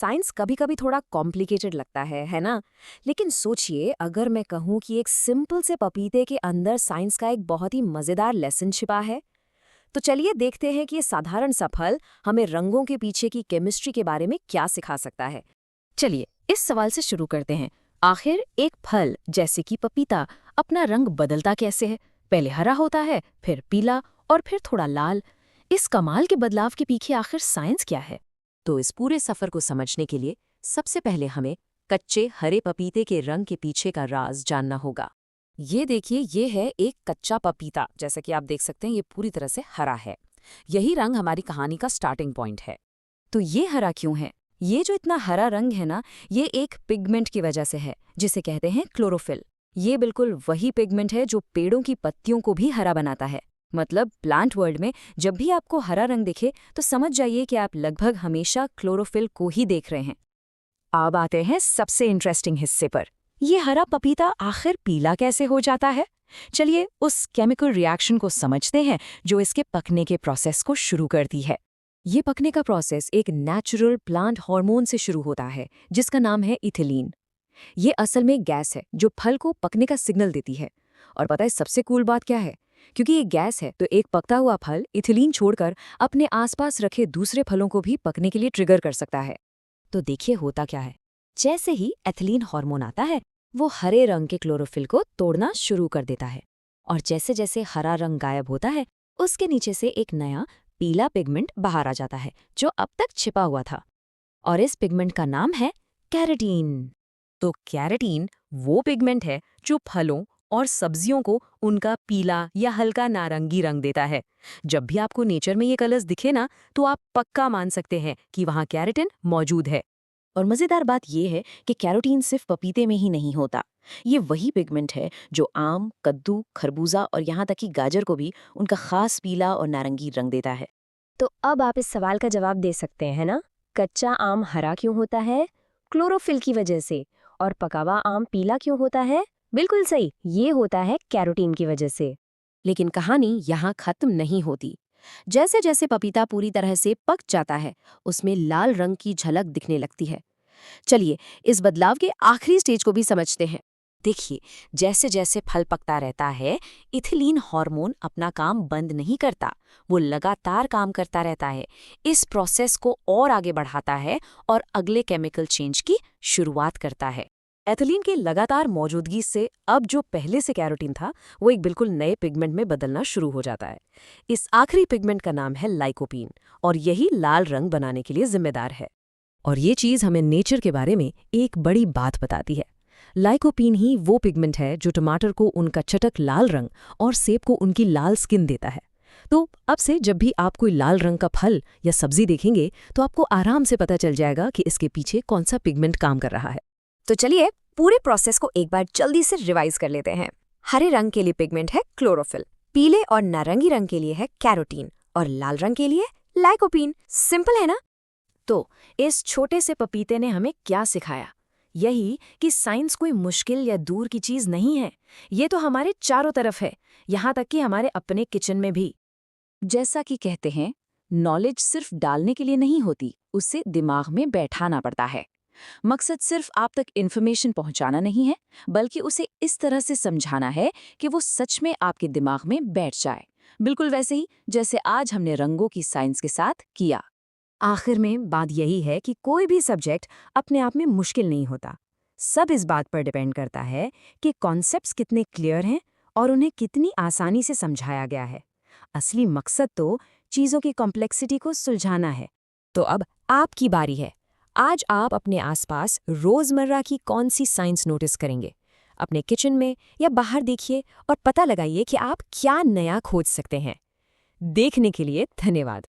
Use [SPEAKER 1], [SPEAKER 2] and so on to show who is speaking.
[SPEAKER 1] Science कभी कभी थोड़ा कॉम्प्लिकेटेड लगता है ना। लेकिन सोचिए, अगर मैं कहूँ कि एक सिंपल से पपीते के अंदर साइंस का एक बहुत ही मजेदार लेसन छिपा है, तो चलिए देखते हैं कि ये साधारण सा फल हमें रंगों के पीछे की केमिस्ट्री के बारे में क्या सिखा सकता है।
[SPEAKER 2] चलिए इस सवाल से शुरू करते हैं। आखिर एक फल जैसे कि पपीता अपना रंग बदलता कैसे है? पहले हरा होता है, फिर पीला और फिर थोड़ा लाल। इस कमाल के बदलाव के पीछे आखिर साइंस क्या है?
[SPEAKER 1] तो इस पूरे सफर को समझने के लिए सबसे पहले हमें कच्चे हरे पपीते के रंग के पीछे का राज जानना होगा। ये देखिए, ये है एक कच्चा पपीता। जैसा कि आप देख सकते हैं, ये पूरी तरह से हरा है। यही रंग हमारी कहानी का स्टार्टिंग पॉइंट है।
[SPEAKER 2] तो ये हरा क्यों है? ये जो इतना हरा रंग है ना, ये एक पिगमेंट की वजह से है, जिसे कहते हैं क्लोरोफिल। ये बिल्कुल वही पिगमेंट है जो पेड़ों की पत्तियों को भी हरा बनाता है। मतलब प्लांट वर्ल्ड में जब भी आपको हरा रंग दिखे तो समझ जाइए कि आप लगभग हमेशा क्लोरोफिल को ही देख रहे हैं। अब आते हैं सबसे इंटरेस्टिंग हिस्से पर। ये हरा पपीता आखिर पीला कैसे हो जाता है? चलिए उस केमिकल रिएक्शन को समझते हैं जो इसके पकने के प्रोसेस को शुरू करती है। ये पकने का प्रोसेस एक नेचुरल प्लांट हार्मोन से शुरू होता है, जिसका नाम है इथिलीन। ये असल में गैस है जो फल को पकने का सिग्नल देती है। और पता है सबसे कूल बात क्या है? क्योंकि ये गैस है तो एक पकता हुआ फल इथिलीन छोड़कर अपने आसपास रखे दूसरे फलों को भी पकने के लिए ट्रिगर कर सकता है। तो देखिए होता क्या है। जैसे ही एथिलीन हार्मोन आता है, वो हरे रंग के क्लोरोफिल को तोड़ना शुरू कर देता है। और जैसे जैसे हरा रंग गायब होता है, उसके नीचे से एक नया पीला पिगमेंट बाहर आ जाता है जो अब तक छिपा हुआ था। और इस पिगमेंट का नाम है कैरोटीन। तो कैरोटीन वो पिगमेंट है जो फलों और सब्जियों को उनका पीला या हल्का नारंगी रंग देता है। जब भी आपको नेचर में ये कलर्स दिखे ना, तो आप पक्का मान सकते हैं कि वहाँ कैरोटीन मौजूद है। और मज़ेदार बात यह है कि कैरोटीन सिर्फ पपीते में ही नहीं होता। ये वही पिगमेंट है जो आम, कद्दू, खरबूजा और यहाँ तक कि गाजर को भी उनका खास पीला और नारंगी रंग देता है।
[SPEAKER 3] तो अब आप इस सवाल का जवाब दे सकते हैं ना, कच्चा आम हरा क्यों होता है? क्लोरोफिल की वजह से। और पका हुआ आम पीला क्यों होता है? बिल्कुल सही, ये होता है कैरोटीन की वजह से।
[SPEAKER 1] लेकिन कहानी यहाँ खत्म नहीं होती। जैसे जैसे पपीता पूरी तरह से पक जाता है, उसमें लाल रंग की झलक दिखने लगती है। चलिए इस बदलाव के आखिरी स्टेज को भी समझते हैं। देखिए, जैसे जैसे फल पकता रहता है, इथिलीन हार्मोन अपना काम बंद नहीं करता। वो लगातार काम करता रहता है, इस प्रोसेस को और आगे बढ़ाता है और अगले केमिकल चेंज की शुरुआत करता है। एथिलीन की लगातार मौजूदगी से अब जो पहले से कैरोटीन था, वो एक बिल्कुल नए पिगमेंट में बदलना शुरू हो जाता है। इस आखिरी पिगमेंट का नाम है लाइकोपीन, और यही लाल रंग बनाने के लिए जिम्मेदार है। और ये चीज़ हमें नेचर के बारे में एक बड़ी बात बताती है। लाइकोपीन ही वो पिगमेंट है जो टमाटर को उनका चटक लाल रंग और सेब को उनकी लाल स्किन देता है। तो अब से जब भी आप कोई लाल रंग का फल या सब्जी देखेंगे, तो आपको आराम से पता चल जाएगा कि इसके पीछे कौन सा पिगमेंट काम कर रहा है। तो चलिए पूरे प्रोसेस को एक बार जल्दी से रिवाइज कर लेते हैं। हरे रंग के लिए पिगमेंट है क्लोरोफिल, पीले और नारंगी रंग के लिए है कैरोटीन, और लाल रंग के लिए लाइकोपीन। सिंपल है ना? तो इस छोटे से पपीते ने हमें क्या सिखाया? यही कि साइंस कोई मुश्किल या दूर की चीज नहीं है। ये तो हमारे चारों तरफ है, यहाँ तक कि हमारे अपने किचन में भी।
[SPEAKER 2] जैसा कि कहते हैं, नॉलेज सिर्फ डालने के लिए नहीं होती, उसे दिमाग में बैठाना पड़ता है। मकसद सिर्फ आप तक इन्फॉर्मेशन पहुंचाना नहीं है, बल्कि उसे इस तरह से समझाना है कि वो सच में आपके दिमाग में बैठ जाए। बिल्कुल वैसे ही जैसे आज हमने रंगों की साइंस के साथ किया।
[SPEAKER 1] आखिर में बात यही है कि कोई भी सब्जेक्ट अपने आप में मुश्किल नहीं होता। सब इस बात पर डिपेंड करता है कि कॉन्सेप्ट्स कितने क्लियर हैं और उन्हें कितनी आसानी से समझाया गया है। असली मकसद तो चीज़ों की कॉम्प्लेक्सिटी को सुलझाना है। तो अब आपकी बारी है। आज आप अपने आसपास रोज़मर्रा की कौन सी साइंस नोटिस करेंगे? अपने किचन में या बाहर देखिए और पता लगाइए कि आप क्या नया खोज सकते हैं। देखने के लिए धन्यवाद।